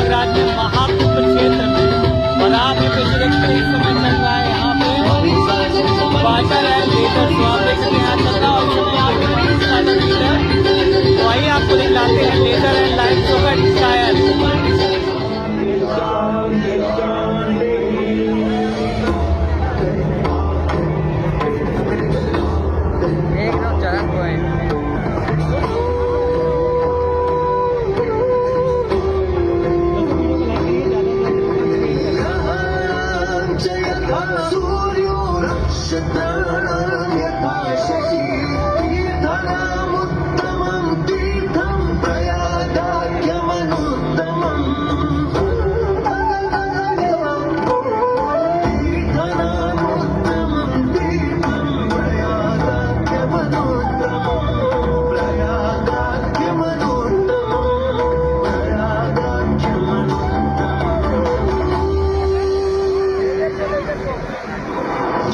प्रयागराज में महाकुंभ क्षेत्र में और आप ये पिछले इस समय चल रहा है यहाँ पे वाटर है लेकर तो आप देख सकते हैं यहाँ चल रहा है। तो वही आपको दिखलाते हैं लेजर एंड लाइट शो का टायर। एकदम चरम को है।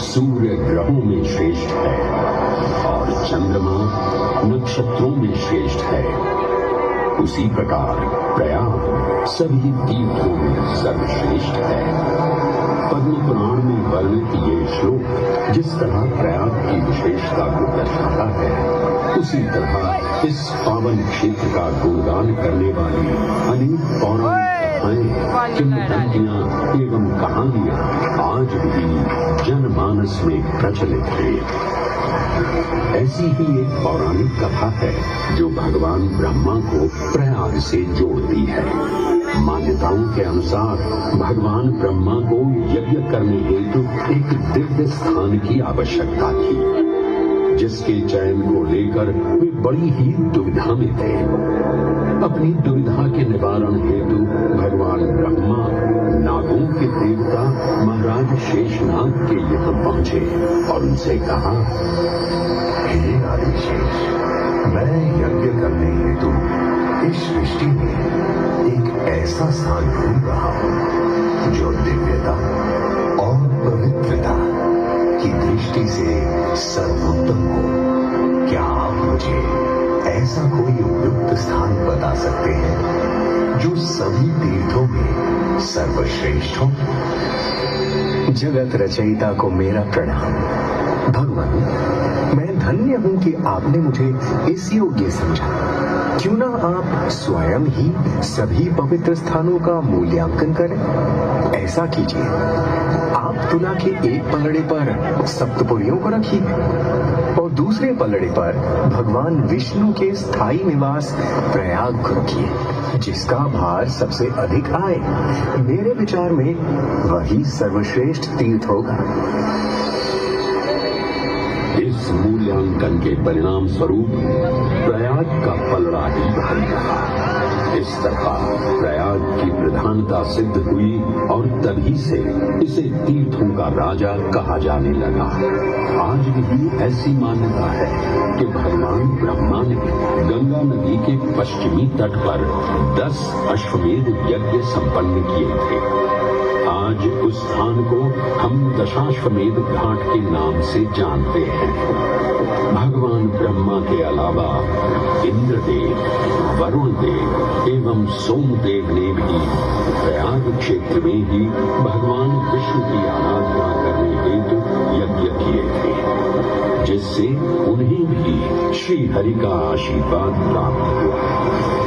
सूर्य ग्रहों में श्रेष्ठ है और चंद्रमा नक्षत्रों में श्रेष्ठ है। उसी प्रकार प्रयाग सभी तीर्थों में सर्वश्रेष्ठ है। पद्म पुराण में वर्णित ये श्लोक जिस तरह प्रयाग की विशेषता को दर्शाता है, उसी तरह इस पावन क्षेत्र का गुणगान करने वाली अनेक पौराणिक कथाएं, किंवदंतियां एवं कहानियां आज भी जनमानस में प्रचलित है। ऐसी ही एक पौराणिक कथा है जो भगवान ब्रह्मा को प्रयाग से जोड़ती है। मान्यताओं के अनुसार भगवान ब्रह्मा को यज्ञ करने हेतु एक दिव्य स्थान की आवश्यकता थी, जिसके चयन को लेकर वे बड़ी ही दुविधा में थे। अपनी दुविधा के निवारण हेतु भगवान ब्रह्मा नागों के देवता महाराज शेषनाग के यहाँ पहुंचे और उनसे कहा, हे आदिशेष, मैं यज्ञ करने हेतु इस सृष्टि में एक ऐसा स्थान ढूंढ रहा हूं जो दिव्यता और पवित्रता की दृष्टि से सर्वोत्तम हो। क्या आप मुझे ऐसा कोई उपयुक्त स्थान बता सकते हैं जो सभी तीर्थों में सर्वश्रेष्ठ हो? जगत रचयिता को मेरा प्रणाम। भगवान, मैं धन्य हूं कि आपने मुझे इस योग्य समझा। क्यों ना आप स्वयं ही सभी पवित्र स्थानों का मूल्यांकन करें? ऐसा कीजिए, आप तुला के एक पलड़े पर सप्तपुरियों को रखिए और दूसरे पलड़े पर भगवान विष्णु के स्थायी निवास प्रयाग को रखिए, जिसका भार सबसे अधिक आए। मेरे विचार में वही सर्वश्रेष्ठ तीर्थ होगा। इस मूल्यांकन के परिणाम स्वरूप प्रयाग का पलड़ा ही भारी रहा। इस तरह प्रयाग की प्रधानता सिद्ध हुई और तभी से इसे तीर्थों का राजा कहा जाने लगा। आज भी ऐसी मान्यता है कि भगवान ब्रह्मा ने गंगा नदी के पश्चिमी तट पर 10 अश्वमेध यज्ञ संपन्न किए थे। आज उस स्थान को हम दशाश्वमेध घाट के नाम से जानते हैं। भगवान ब्रह्मा के अलावा इंद्रदेव, वरुण देव एवं सोमदेव ने भी प्रयाग क्षेत्र में ही भगवान विष्णु की आराधना करने हेतु यज्ञ किए थे, जिससे उन्हें भी श्री हरि का आशीर्वाद प्राप्त हुआ।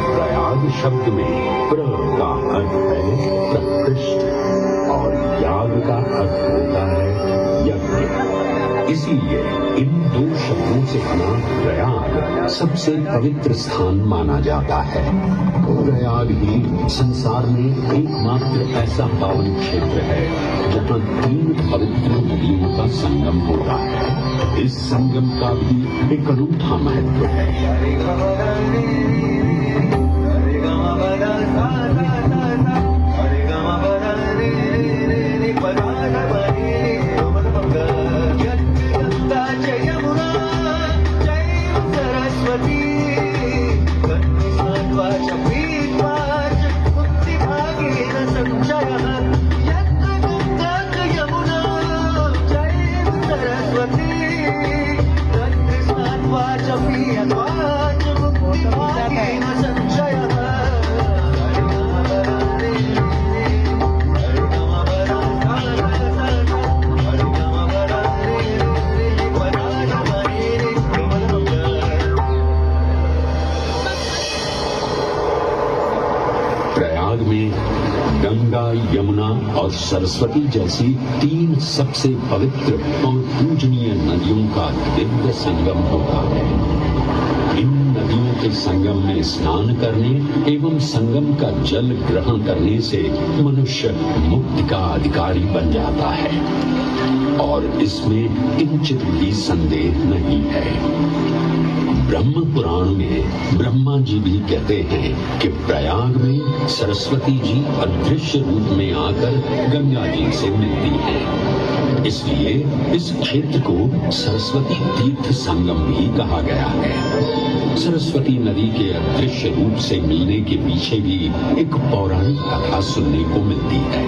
प्रयाग शब्द में प्र का अर्थ है प्रकृष्ट और याग का अर्थ होता है यज्ञ। इसीलिए इन दो शब्दों से बना प्रयाग सबसे पवित्र स्थान माना जाता है। प्रयाग ही संसार में एकमात्र ऐसा पावन क्षेत्र है जहाँ 3 पवित्र नदियों का संगम होता है। इस संगम का भी एक अनूठा महत्व है। सरस्वती प्रयाग में गंगा, यमुना और सरस्वती जैसी 3 सबसे पवित्र और पूजनीय नदियों का दिव्य संगम होता है। इन नदियों के संगम में स्नान करने एवं संगम का जल ग्रहण करने से मनुष्य मुक्ति का अधिकारी बन जाता है और इसमें किंचित भी संदेह नहीं है। ब्रह्म पुराण में ब्रह्मा जी भी कहते हैं कि प्रयाग में सरस्वती जी अदृश्य रूप में आकर गंगा जी से मिलती हैं। इसलिए इस क्षेत्र को सरस्वती तीर्थ संगम भी कहा गया है। सरस्वती नदी के अदृश्य रूप से मिलने के पीछे भी एक पौराणिक कथा सुनने को मिलती है।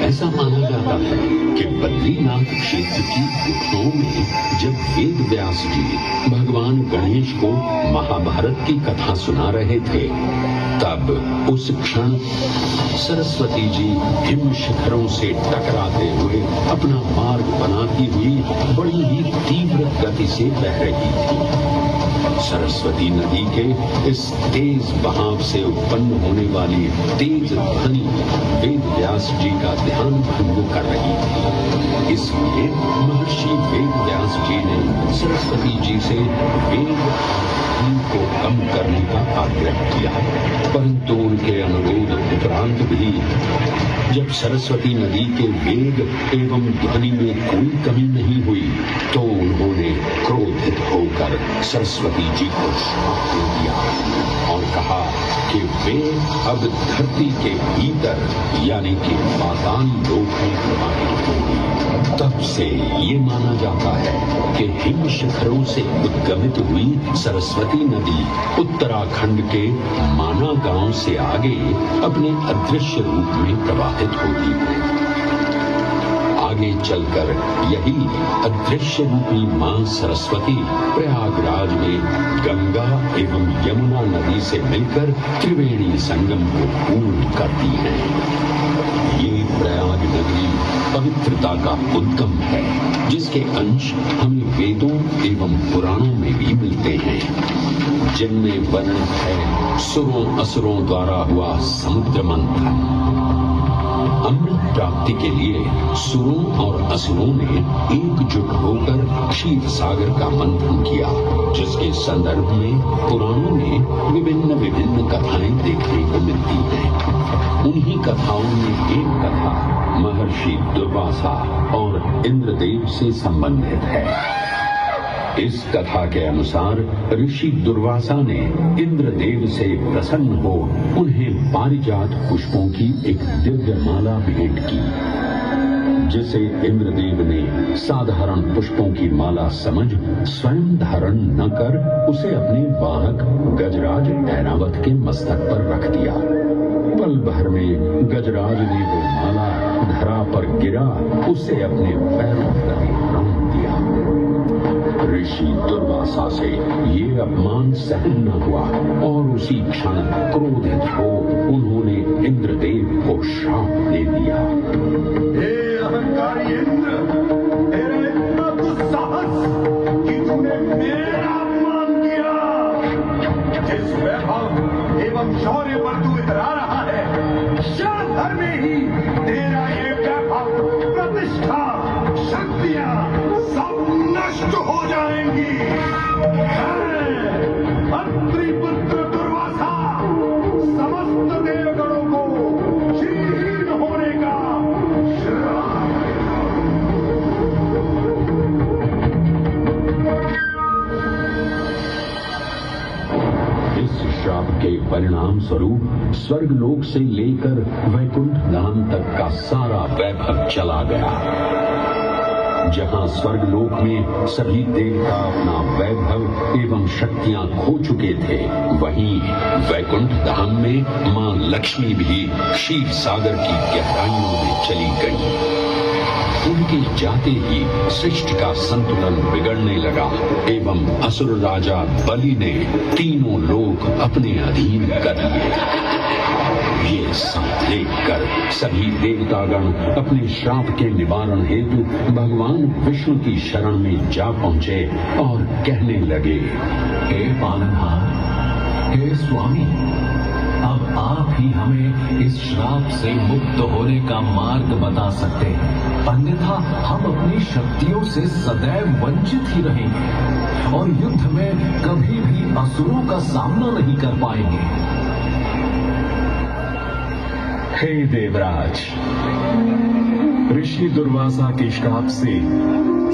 ऐसा माना जाता है कि बद्रीनाथ क्षेत्र की गुफाओं में जब वेद व्यास जी भगवान गणेश को महाभारत की कथा सुना रहे थे, तब उस क्षण सरस्वती जी हिम शिखरों से टकराते हुए अपना मार्ग बनाती हुई बड़ी ही तीव्र गति से बह रही थी। सरस्वती नदी के इस तेज बहाव से उत्पन्न होने वाली तेज ध्वनि वेद व्यास जी का ध्यान भंग कर रही थी। इसलिए महर्षि वेद व्यास जी ने सरस्वती जी से वेग को कम करने का आग्रह किया, परंतु उनके अनुरोध उपरांत भी जब सरस्वती नदी के वेग एवं ध्वनि में कोई कमी नहीं हुई, तो उन्होंने क्रोधित होकर सरस्वती जी को श्राप दे दिया और कहा कि वे अब धरती के भीतर यानी कि पाताल लोक में प्रवाहित होंगी। तब से ये माना जाता है कि हिम शिखरों से उद्गमित हुई सरस्वती नदी उत्तराखंड के माना गांव से आगे अपने अदृश्य रूप में प्रवाहित होती है। आगे चलकर यही अदृश्य रूपी मां सरस्वती प्रयागराज में गंगा एवं यमुना नदी से मिलकर त्रिवेणी संगम को पूर्ण करती है। ये प्रयाग नदी पवित्रता का उद्गम है, जिसके अंश हमें वेदों एवं पुराणों में भी मिलते हैं, जिनमें वर्णित है सुरों असुरों द्वारा हुआ समुद्र मंथन। अमृत प्राप्ति के लिए सुरों और असुरों ने एकजुट होकर क्षीर सागर का मंथन किया, जिसके संदर्भ में पुराणों में विभिन्न कथाएं देखने को मिलती हैं। उन्हीं कथाओं में एक कथा महर्षि दुर्वासा और इंद्रदेव से संबंधित है। इस कथा के अनुसार ऋषि दुर्वासा ने इंद्रदेव से प्रसन्न हो उन्हें पारिजात पुष्पों की एक दिव्य माला भेंट की, जिसे इंद्रदेव ने साधारण पुष्पों की माला समझ स्वयं धारण न कर उसे अपने वाहक गजराज ऐरावत के मस्तक पर रख दिया। पल भर में गजराज ने वो माला धरा पर गिरा, उसे अपने पैरों तले रौंद दिया। ऋषि दुर्वासा से ये अपमान सहन न हुआ और उसी क्षण क्रोधित हो उन्होंने इंद्रदेव को श्राप दे दिया। हे अहंकारी इंद्र, तेरा इतना दुस्साहस कि तूने मेरा अपमान किया। जिस वैभव एवं शौर्य पर तू इतरा रहा है, क्षण भर में ही तेरा ये वैभव, प्रतिष्ठा, शक्तियां सब नष्ट हो जाएंगी। अत्रिपुत्र दुर्वासा समस्त देवगणों को श्रीहीन होने का श्राप। इस श्राप के परिणाम स्वरूप स्वर्गलोक से लेकर वैकुंठ धाम तक का सारा वैभव चला गया। जहां स्वर्गलोक में सभी देवता अपना वैभव एवं शक्तियां खो चुके थे, वहीं वैकुंठ धाम में मां लक्ष्मी भी क्षीर सागर की गहराइयों में चली गई। उनके जाते ही सृष्टि का संतुलन बिगड़ने लगा एवं असुर राजा बलि ने तीनों लोक अपने अधीन कर लिए। ये सब देखकर सभी देवतागण अपने श्राप के निवारण हेतु भगवान विष्णु की शरण में जा पहुंचे और कहने लगे, हे पालनहार, हे स्वामी, अब आप ही ही हमें इस श्राप से मुक्त होने का मार्ग बता सकते हैं, अन्यथा हम अपनी शक्तियों से सदैव वंचित ही रहेंगे और युद्ध में कभी भी असुरों का सामना नहीं कर पाएंगे। हे देवराज, ऋषि दुर्वासा के श्राप से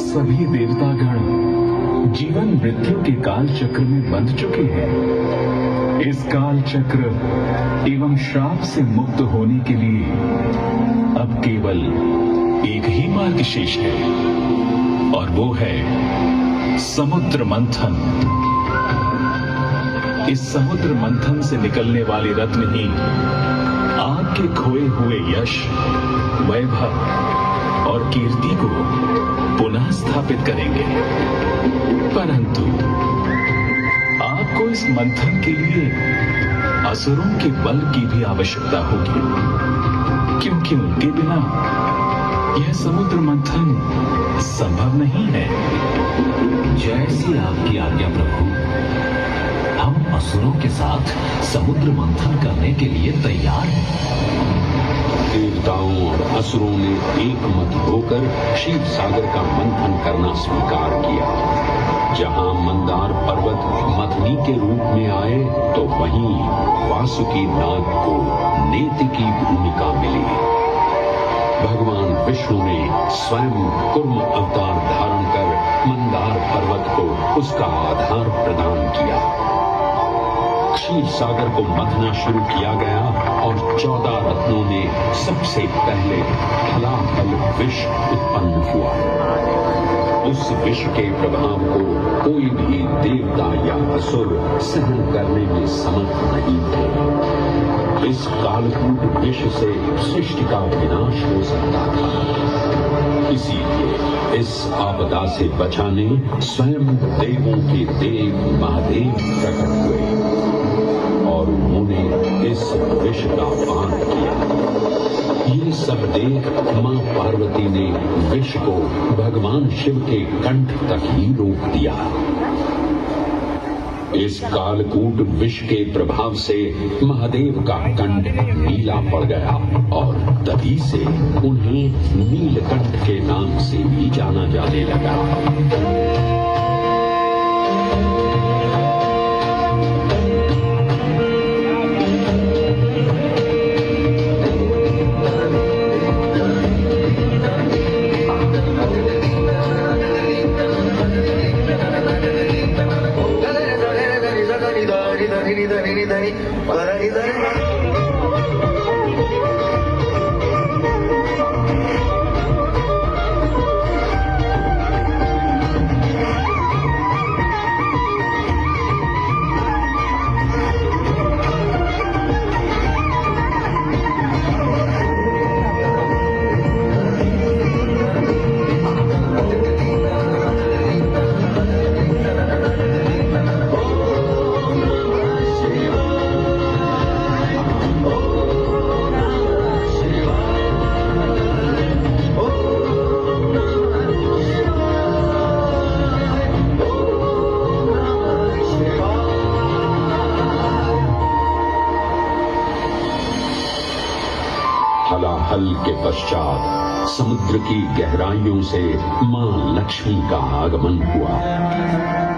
सभी देवतागण जीवन मृत्यु के काल चक्र में बंध चुके हैं। इस काल चक्र एवं श्राप से मुक्त होने के लिए अब केवल एक ही मार्ग शेष है और वो है समुद्र मंथन। इस समुद्र मंथन से निकलने वाले रत्न ही आपके खोए हुए यश, वैभव और कीर्ति को पुनः स्थापित करेंगे। परंतु आपको इस मंथन के लिए असुरों के बल की भी आवश्यकता होगी, क्योंकि उनके बिना यह समुद्र मंथन संभव नहीं है। जैसी आपकी आज्ञा प्रभु, हम असुरों के साथ समुद्र मंथन करने के लिए तैयार हैं। देवताओं और असुरों ने एक मत होकर क्षीर सागर का मंथन करना स्वीकार किया। जहां मंदार पर्वत मथनी के रूप में आए तो वहीं वासुकी नाग को नेति की भूमिका मिली। भगवान विष्णु ने स्वयं कुर्म अवतार धारण कर मंदार पर्वत को उसका आधार प्रदान किया। क्षीर सागर को मथना शुरू किया गया और 14 रत्नों में सबसे पहले हलाहल विष उत्पन्न हुआ। उस विष के प्रभाव को कोई भी देवता या असुर सहन करने में समर्थ नहीं थे। इस कालकूट विष से सृष्टि का विनाश हो सकता था। इसीलिए इस आपदा से बचाने स्वयं देवों के देव महादेव प्रकट हुए और उन्होंने इस विष का पान किया। ये सब देख मां पार्वती ने विष को भगवान शिव के कंठ तक ही रोक दिया। इस कालकूट विष के प्रभाव से महादेव का कंठ नीला पड़ गया और तभी से उन्हें नीलकंठ के नाम से भी जाना जाने लगा। हलाहल के पश्चात समुद्र की गहराइयों से मां लक्ष्मी का आगमन हुआ,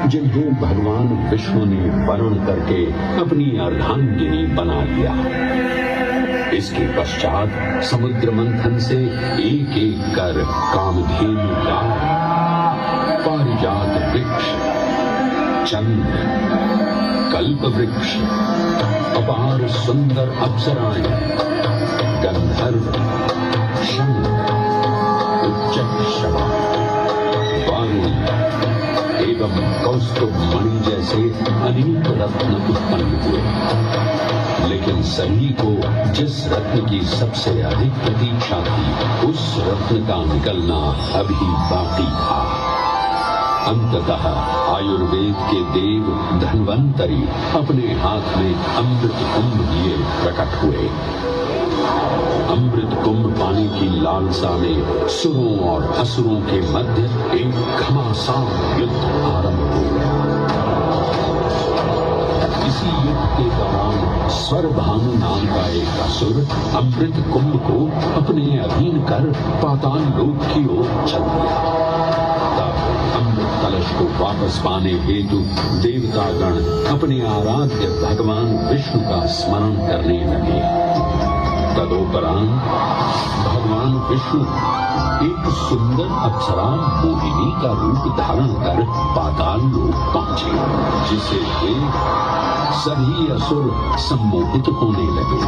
जिन्हें भगवान विष्णु ने वरण करके अपनी अर्धांगिनी बना लिया। इसके पश्चात समुद्र मंथन से एक एक कर कामधेनु गाय, पारिजात वृक्ष, चंद्र, कल्प वृक्ष, अपार सुंदर अप्सराएं, गंधर्व, शंख, उच्चैःषवा, वारुणी एवं कौस्तुभ मणि जैसे अनेक रत्न उत्पन्न हुए। लेकिन सभी को जिस रत्न की सबसे अधिक प्रतीक्षा थी, उस रत्न का निकलना अभी बाकी था। अंततः आयुर्वेद के देव धन्वंतरी अपने हाथ में अमृत कुंभ लिए प्रकट हुए। अमृत कुंभ पाने की लालसा में सुरों और असुरों के मध्य एक घमासान युद्ध आरंभ हो गया। इस इसी युद्ध के दौरान स्वरभानु नाम का एक असुर अमृत कुंभ को अपने अधीन कर पाताल लोक की ओर चल गया। तब अमृत कलश को वापस पाने हेतु देवतागण अपने आराध्य भगवान विष्णु का स्मरण करने लगे। तदोपरांत भगवान विष्णु एक सुंदर अप्सरा मोहिनी का रूप धारण कर पाताल लोक पहुंचे, जिसे देख सभी असुर सम्मोहित होने लगे।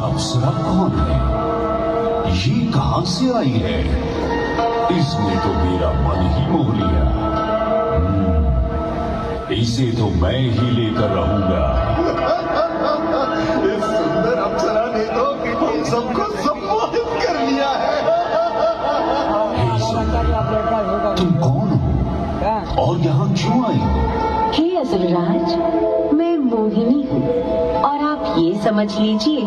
अप्सरा कौन है? ये कहां से आई है? इसने तो मेरा मन ही मोह लिया। इसे तो मैं ही लेकर रहूंगा। इस सुंदर अप्सरा ने तो हम सबको सम्मोहित कर लिया है। हे सुंदरी, तुम कौन हो और यहाँ क्यों आई हो? हे असुरराज, मैं मोहिनी हूँ और आप ये समझ लीजिए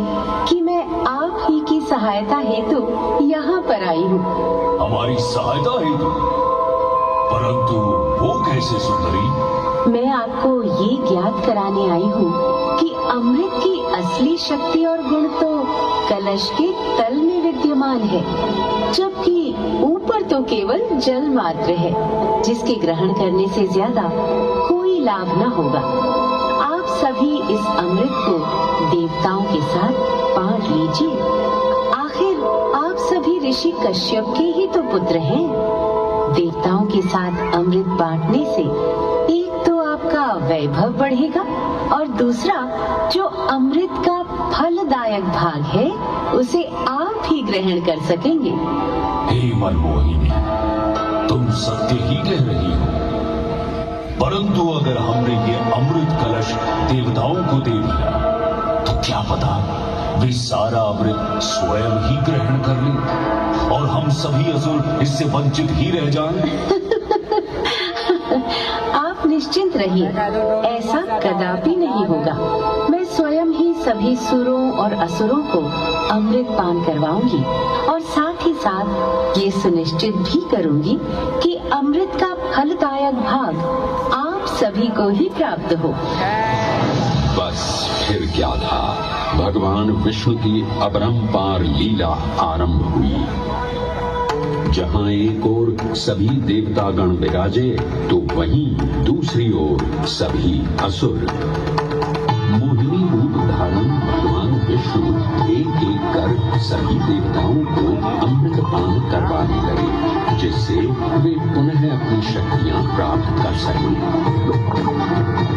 कि मैं आप ही की सहायता हेतु यहाँ पर आई हूँ। हमारी सहायता हेतु? परंतु वो कैसे सुंदरी? मैं आपको ये ज्ञात कराने आई हूँ कि अमृत की असली शक्ति और गुण तो कलश के तल में विद्यमान है, जबकि ऊपर तो केवल जल मात्र है, जिसके ग्रहण करने से ज्यादा कोई लाभ न होगा। आप सभी इस अमृत को देवताओं के साथ बांट लीजिए। आखिर आप सभी ऋषि कश्यप के ही तो पुत्र हैं। देवताओं के साथ अमृत बांटने से एक तो आपका वैभव बढ़ेगा और दूसरा जो अमृत का फलदायक भाग है उसे आप ही ग्रहण कर सकेंगे। हे मनमोहिनी, तुम सत्य ही कह रही हो, परंतु अगर हमने ये अमृत कलश देवताओं को दे दिया तो क्या पता वे सारा अमृत स्वयं ही ग्रहण कर लें और हम सभी असुर इससे वंचित ही रह जाएं। आप निश्चिंत रहिए, ऐसा कदापि नहीं होगा। मैं स्वयं ही सभी सुरों और असुरों को अमृत पान करवाऊंगी और साथ ही साथ ये सुनिश्चित भी करूंगी कि अमृत का फलदायक भाग आप सभी को ही प्राप्त हो। बस फिर क्या था, भगवान विष्णु की अपरंपार लीला आरंभ हुई। जहां एक ओर सभी देवतागण विराजे तो वहीं दूसरी ओर सभी असुर। मोहिनी रूप धारण भगवान विष्णु एक एक कर सभी देवताओं को अमृत पान करवाने लगे, जिससे वे पुनः अपनी शक्तियां प्राप्त कर सकें।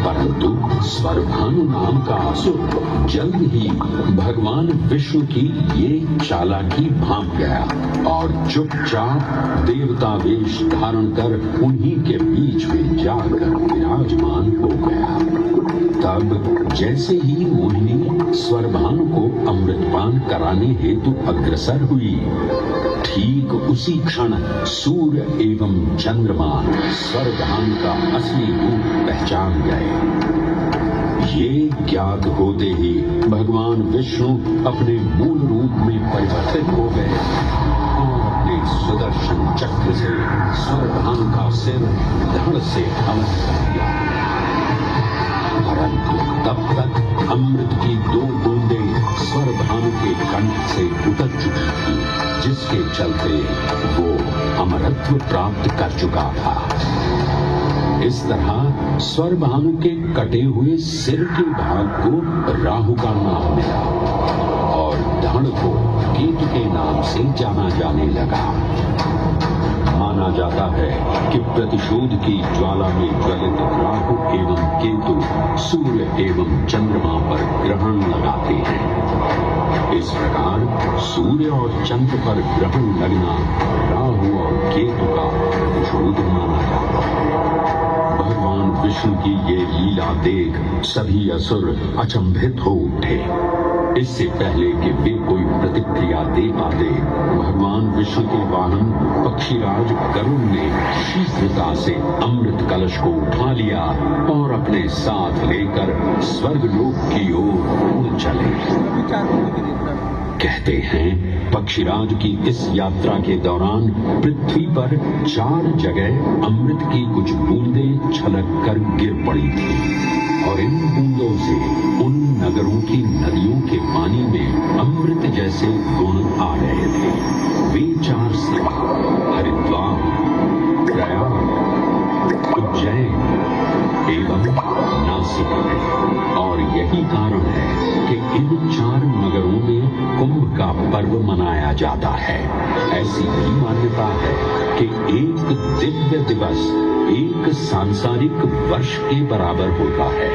परंतु स्वरभानु नाम का असुर जल्द ही भगवान विष्णु की ये चालाकी भांप गया और चुपचाप देवता वेश धारण कर उन्हीं के बीच में जाकर विराजमान हो गया। तब जैसे ही मोहिनी स्वरभानु को अमृतपान कराने हेतु अग्रसर हुई, ठीक उसी क्षण सूर्य एवं चंद्रमा स्वरभानु का असली रूप पहचान गए। ये ज्ञात होते ही भगवान विष्णु अपने मूल रूप में परिवर्तित हो गए और अपने सुदर्शन चक्र से स्वरभानु का सिर धड़ से अलग कर दिया। परंतु तब तक अमृत की 2 बूंदें स्वर स्वरभानु के कंठ से उतर चुकी थी, जिसके चलते वो अमरत्व प्राप्त कर चुका था। इस तरह स्वरभानु के कटे हुए सिर के भाग को राहु का नाम मिला और धड़ को केतु के नाम से जाना जाने लगा। माना जाता है कि प्रतिशोध की ज्वाला में ज्वलित राहु एवं केतु सूर्य एवं चंद्रमा पर ग्रहण लगाते हैं। इस प्रकार सूर्य और चंद्र पर ग्रहण लगना राहु और केतु का प्रतिशोध माना जाता है। भगवान विष्णु की ये लीला देख सभी असुर अचंभित हो उठे। इससे पहले कि वे कोई प्रतिक्रिया दे पाते, भगवान विष्णु के वाहन पक्षीराज गरुड़ ने शीघ्रता से अमृत कलश को उठा लिया और अपने साथ लेकर स्वर्गलोक की ओर उड़ चले। कहते हैं पक्षीराज की इस यात्रा के दौरान पृथ्वी पर 4 जगह अमृत की कुछ बूंदें छलक कर गिर पड़ी थी और इन बूंदों से उन नगरों की नदियों के पानी में अमृत जैसे गुण आ रहे थे। वे 4 स्थान हरिद्वार, प्रयाग, उज्जैन एवं नासिक है और यही कारण है कि इन 4 नगरों में कुंभ का पर्व मनाया जाता है। ऐसी भी मान्यता है कि एक दिव्य दिवस एक सांसारिक वर्ष के बराबर होता है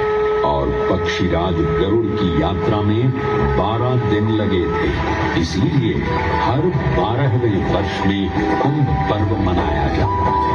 और पक्षीराज गरुड़ की यात्रा में 12 दिन लगे थे। इसीलिए हर 12वें वर्ष में कुंभ पर्व मनाया जाता है।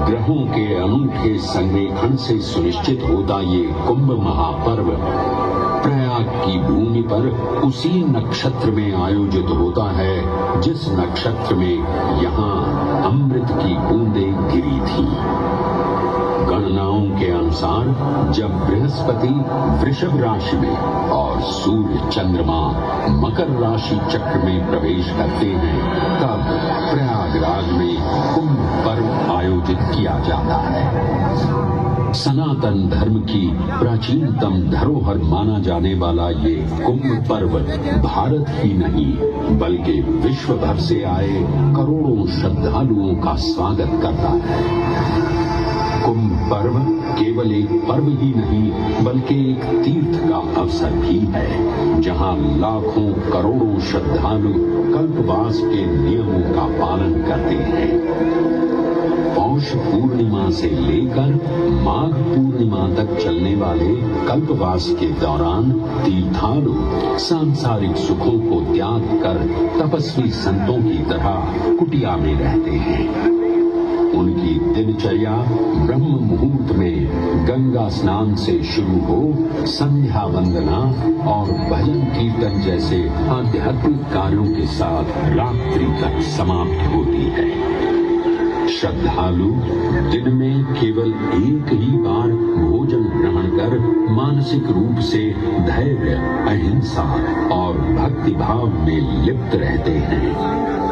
ग्रहों के अनूठे संरेखण से सुनिश्चित होता ये कुंभ महापर्व प्रयाग की भूमि पर उसी नक्षत्र में आयोजित होता है जिस नक्षत्र में यहाँ अमृत की बूंदें गिरी थी। गणनाओं के अनुसार जब बृहस्पति वृषभ राशि में और सूर्य चंद्रमा मकर राशि चक्र में प्रवेश करते हैं तब प्रयागराज में कुंभ पर्व आयोजित किया जाता है। सनातन धर्म की प्राचीनतम धरोहर माना जाने वाला ये कुंभ पर्व भारत ही नहीं बल्कि विश्व भर से आए करोड़ों श्रद्धालुओं का स्वागत करता है। कुंभ पर्व केवल एक पर्व ही नहीं बल्कि एक तीर्थ का अवसर भी है, जहां लाखों करोड़ों श्रद्धालु कल्पवास के नियमों का पालन करते हैं। पौष पूर्णिमा से लेकर माघ पूर्णिमा तक चलने वाले कल्पवास के दौरान तीर्थालु सांसारिक सुखों को त्याग कर तपस्वी संतों की तरह कुटिया में रहते हैं। उनकी दिनचर्या ब्रह्म मुहूर्त में गंगा स्नान से शुरू हो संध्या वंदना और भजन कीर्तन जैसे आध्यात्मिक कार्यों के साथ रात्रि तक समाप्त होती है। श्रद्धालु दिन में केवल एक ही बार भोजन ग्रहण कर मानसिक रूप से धैर्य, अहिंसा और भक्ति भाव में लिप्त रहते हैं।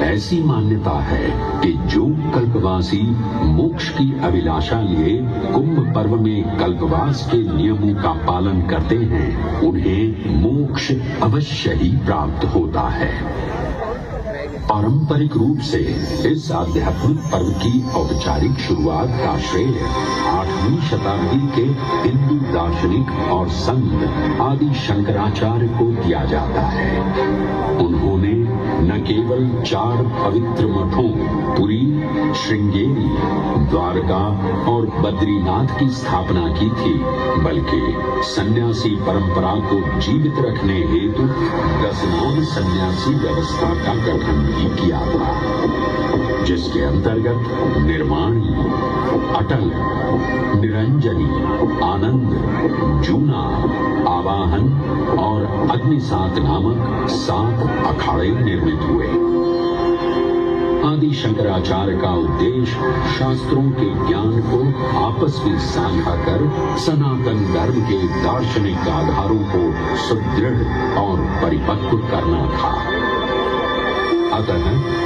ऐसी मान्यता है कि जो कल्पवासी मोक्ष की अभिलाषा लिए कुंभ पर्व में कल्पवास के नियमों का पालन करते हैं, उन्हें मोक्ष अवश्य ही प्राप्त होता है। पारंपरिक रूप से इस आध्यात्मिक पर्व की औपचारिक शुरुआत का श्रेय 8वीं शताब्दी के हिंदू दार्शनिक और संत आदि शंकराचार्य को दिया जाता है। उन्होंने न केवल 4 पवित्र मठों पुरी, श्रृंगेरी, द्वारका और बद्रीनाथ की स्थापना की थी, बल्कि सन्यासी परंपरा को जीवित रखने हेतु 10 सन्यासी व्यवस्था का गठन भी किया था, जिसके अंतर्गत निर्वाणी, अटल, निरंजनी, आनंद, जूना, आवाहन और अग्निसात नामक 7 अखाड़े निर्मित हुए। आदि शंकराचार्य का उद्देश्य शास्त्रों के ज्ञान को आपस में साझा कर सनातन धर्म के दार्शनिक आधारों को सुदृढ़ और परिपक्व करना था। अतः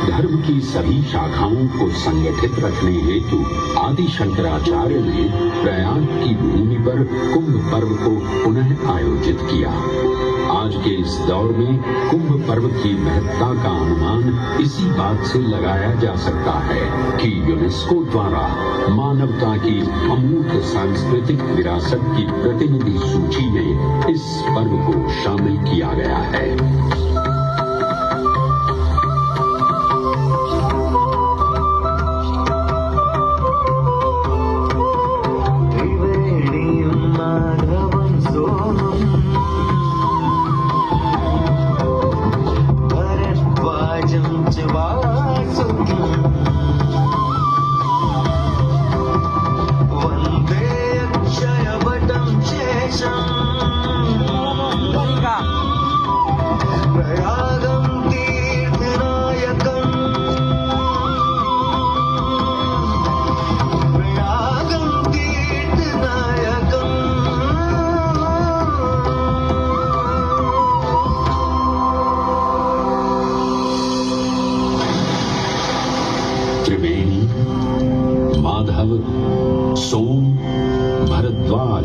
धर्म की सभी शाखाओं को संगठित रखने हेतु आदि शंकराचार्य ने प्रयाग की भूमि पर कुंभ पर्व को पुनः आयोजित किया। आज के इस दौर में कुंभ पर्व की महत्ता का अनुमान इसी बात से लगाया जा सकता है कि यूनेस्को द्वारा मानवता की अमूल्य सांस्कृतिक विरासत की प्रतिनिधि सूची में इस पर्व को शामिल किया गया है। त्रिवेणी, माधव, सोम, भरद्वाज,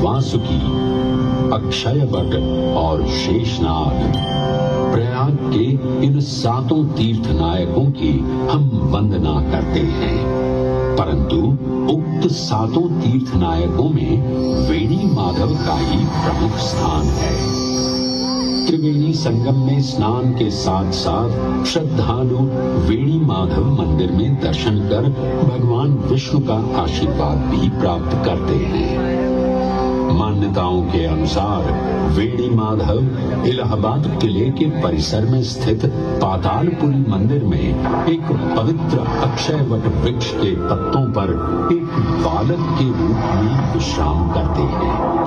वासुकी, अक्षयवट और शेषनाग, प्रयाग के इन 7 तीर्थ नायकों की हम वंदना करते हैं। परंतु उक्त 7 तीर्थ नायकों में वेणी माधव का ही प्रमुख स्थान है। त्रिवेणी संगम में स्नान के साथ साथ श्रद्धालु वेणी माधव मंदिर में दर्शन कर भगवान विष्णु का आशीर्वाद भी प्राप्त करते हैं। मान्यताओं के अनुसार वेणी माधव इलाहाबाद किले के परिसर में स्थित पातालपुरी मंदिर में एक पवित्र अक्षयवट वृक्ष के पत्तों पर एक बालक के रूप में विश्राम करते हैं।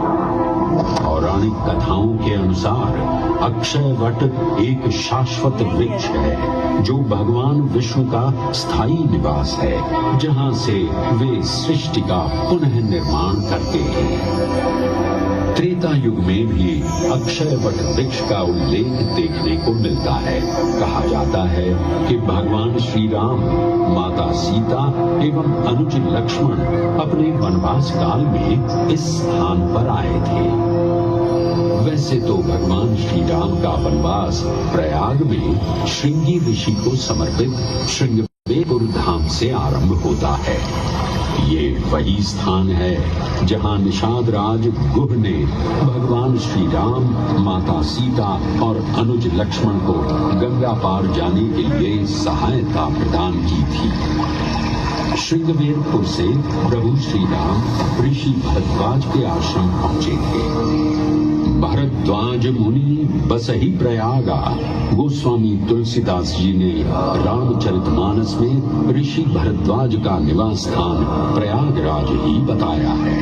पौराणिक कथाओं के अनुसार अक्षयवट एक शाश्वत वृक्ष है जो भगवान विष्णु का स्थायी निवास है, जहां से वे सृष्टि का पुनः निर्माण करते हैं। त्रेता युग में भी अक्षयवट वृक्ष का उल्लेख देखने को मिलता है। कहा जाता है कि भगवान श्री राम, माता सीता एवं अनुज लक्ष्मण अपने वनवास काल में इस स्थान पर आए थे। वैसे तो भगवान श्री राम का वनवास प्रयाग में श्रृंगी ऋषि को समर्पित श्रृंगवेरपुर धाम से आरंभ होता है। ये वही स्थान है जहां निषाद राज गुह ने भगवान श्री राम, माता सीता और अनुज लक्ष्मण को गंगा पार जाने के लिए सहायता प्रदान की थी। श्रृंगवेरपुर से प्रभु श्री राम ऋषि भरद्वाज के आश्रम पहुंचे थे। भरद्वाज मुनि बसहि प्रयागा गोस्वामी तुलसीदास जी ने रामचरितमानस में ऋषि भरद्वाज का निवास स्थान प्रयागराज ही बताया है।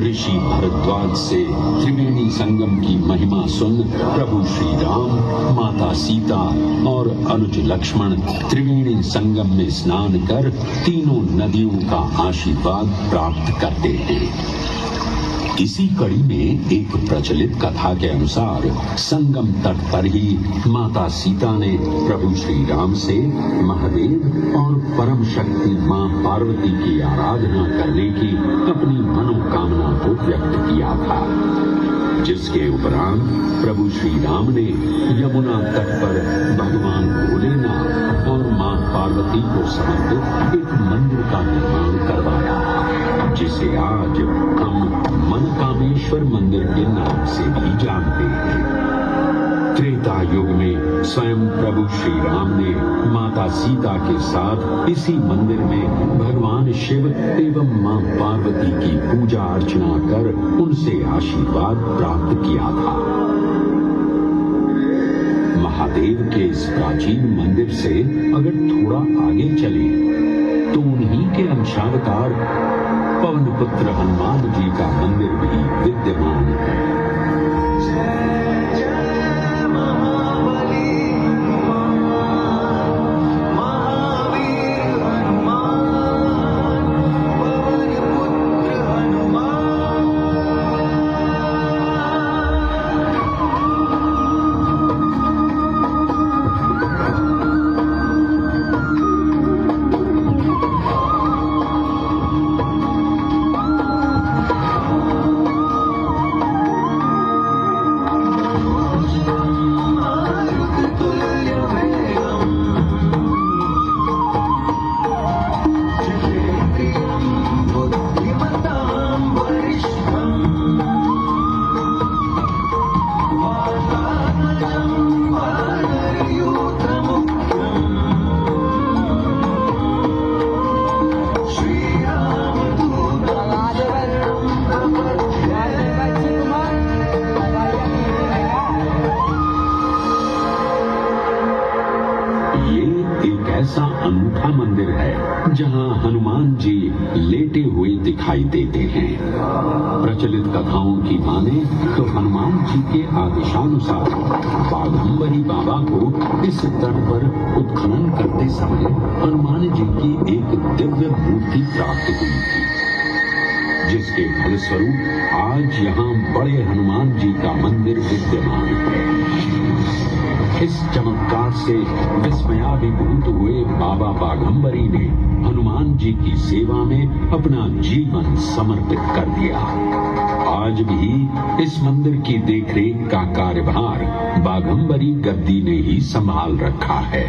ऋषि भरद्वाज से त्रिवेणी संगम की महिमा सुन प्रभु श्री राम, माता सीता और अनुज लक्ष्मण त्रिवेणी संगम में स्नान कर तीनों नदियों का आशीर्वाद प्राप्त करते हैं। इसी कड़ी में एक प्रचलित कथा के अनुसार संगम तट पर ही माता सीता ने प्रभु श्री राम से महादेव और परम शक्ति मां पार्वती की आराधना करने की अपनी मनोकामना को व्यक्त किया था, जिसके उपरांत प्रभु श्री राम ने यमुना तट पर भगवान भोलेनाथ और मां पार्वती को समर्पित एक मंदिर का निर्माण करवाया, जिसे आज हम मनकामेश्वर मंदिर के नाम से भी जानते हैं। त्रेता युग में स्वयं प्रभु श्री राम ने माता सीता के साथ इसी मंदिर में भगवान शिव एवं मां पार्वती की पूजा अर्चना कर उनसे आशीर्वाद प्राप्त किया था। महादेव के इस प्राचीन मंदिर से अगर थोड़ा आगे चले तो उन्हीं के अंशावतार पवन पुत्र हनुमान जी का मंदिर भी विद्यमान है। अनूठा मंदिर है जहां हनुमान जी लेटे हुए दिखाई देते हैं। प्रचलित कथाओं की माने तो हनुमान जी के आदेशानुसार बाघंबरी बाबा को इस तट पर उत्खनन करते समय हनुमान जी की एक दिव्य मूर्ति प्राप्त हुई थी, जिसके फलस्वरूप आज यहाँ बड़े हनुमान जी का मंदिर विद्यमान है। इस चमत्कार से विस्मयाभिभूत हुए बाबा बाघंबरी ने हनुमान जी की सेवा में अपना जीवन समर्पित कर दिया। आज भी इस मंदिर की देखरेख का कार्यभार बाघंबरी गद्दी ने ही संभाल रखा है।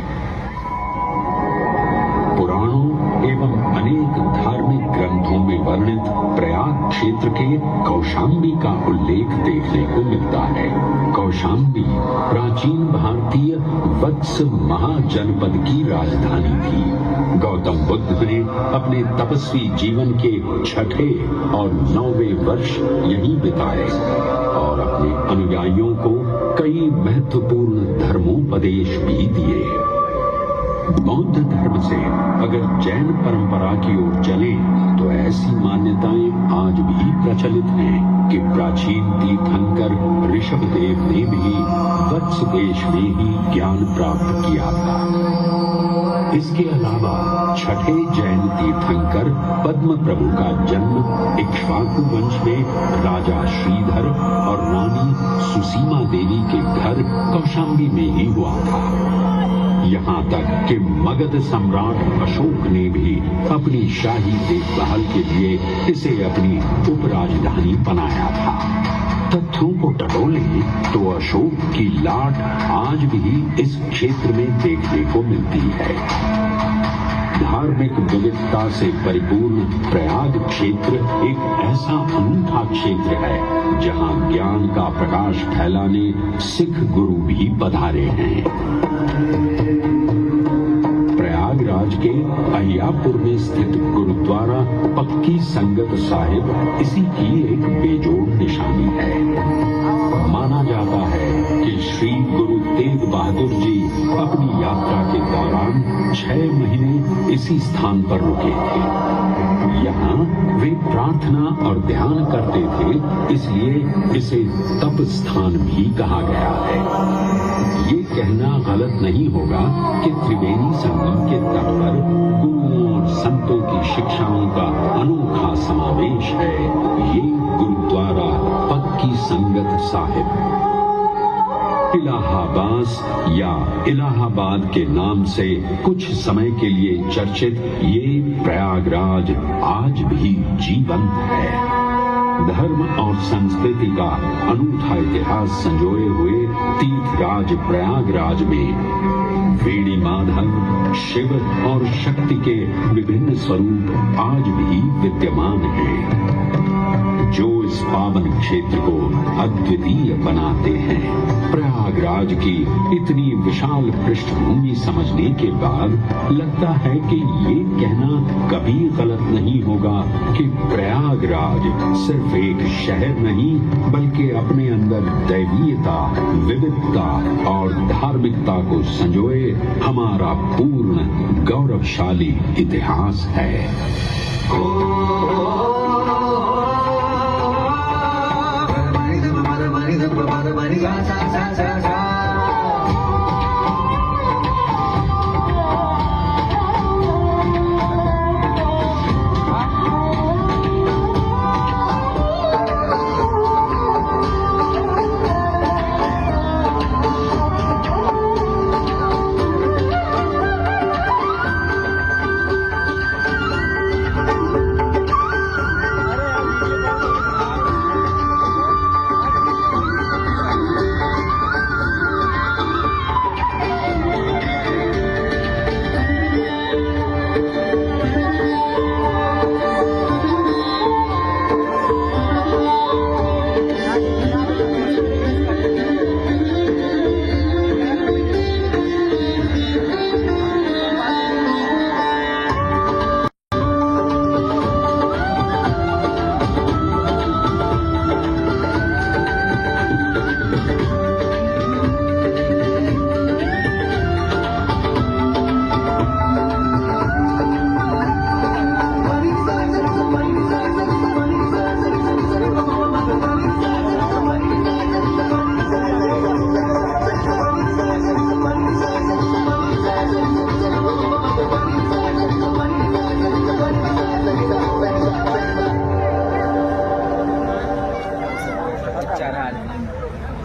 पुराणों एवं अनेक धार्मिक ग्रंथों में वर्णित प्रयाग क्षेत्र के कौशाम्बी का उल्लेख देखने को मिलता है। कौशाम्बी प्राचीन भारतीय वत्स महाजनपद की राजधानी थी। गौतम बुद्ध ने अपने तपस्वी जीवन के 6ठे और 9वें वर्ष यहीं बिताए और अपने अनुयायियों को कई महत्वपूर्ण धर्मोपदेश भी दिए। बौद्ध धर्म से अगर जैन परंपरा की ओर चले तो ऐसी मान्यताएं आज भी प्रचलित हैं कि प्राचीन तीर्थंकर ऋषभदेव ने भी वत्स देश में ही ज्ञान प्राप्त किया था। इसके अलावा 6ठे जैन तीर्थंकर पद्म प्रभु का जन्म इक्ष्वाकु वंश में राजा श्रीधर और रानी सुसीमा देवी के घर कौशाम्बी में ही हुआ था। यहाँ तक कि मगध सम्राट अशोक ने भी अपनी शाही देखभाल के लिए इसे अपनी उपराजधानी बनाया था। तथ्यों को टटोले तो अशोक की लाट आज भी इस क्षेत्र में देखने को मिलती है। धार्मिक विविधता से परिपूर्ण प्रयाग क्षेत्र एक ऐसा अनूठा क्षेत्र है जहां ज्ञान का प्रकाश फैलाने सिख गुरु भी पधारे हैं। प्रयागराज के अहियापुर में स्थित गुरुद्वारा पक्की संगत साहिब इसी की एक बेजोड़ निशानी है। माना जाता है कि श्री गुरु तेग बहादुर जी अपनी यात्रा के दौरान 6 महीने इसी स्थान पर रुके थे। यहाँ वे प्रार्थना और ध्यान करते थे, इसलिए इसे तप स्थान भी कहा गया है। ये कहना गलत नहीं होगा कि त्रिवेणी संगम के तट पर गुरुओं और संतों की शिक्षाओं का अनोखा समावेश है। ये गुरुद्वारा पक्की संगत साहिब इलाहाबास या इलाहाबाद के नाम से कुछ समय के लिए चर्चित ये प्रयागराज आज भी जीवंत है। धर्म और संस्कृति का अनूठा इतिहास संजोए हुए तीर्थराज प्रयागराज में वेणी माधव, शिव और शक्ति के विभिन्न स्वरूप आज भी विद्यमान हैं, जो इस पावन क्षेत्र को अद्वितीय बनाते हैं। प्रयागराज की इतनी विशाल पृष्ठभूमि समझने के बाद लगता है कि ये कहना कभी गलत नहीं होगा कि प्रयागराज सिर्फ एक शहर नहीं बल्कि अपने अंदर दैवीयता, विविधता और धार्मिकता को संजोए हमारा पूर्ण गौरवशाली इतिहास है।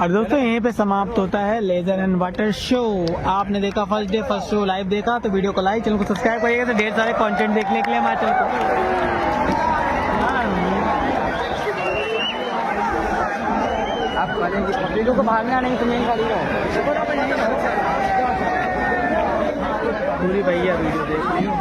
और दोस्तों यहीं पे समाप्त होता है लेजर एंड वाटर शो। आपने देखा first day first show live देखा तो वीडियो को लाइक, चैनल को सब्सक्राइब करिएगा तो ढेर सारे कंटेंट देखने के लिए हमारे चैनल को आप वीडियो को भागना नहीं तो मेन गाड़ी पूरी भैया वीडियो देख लियो।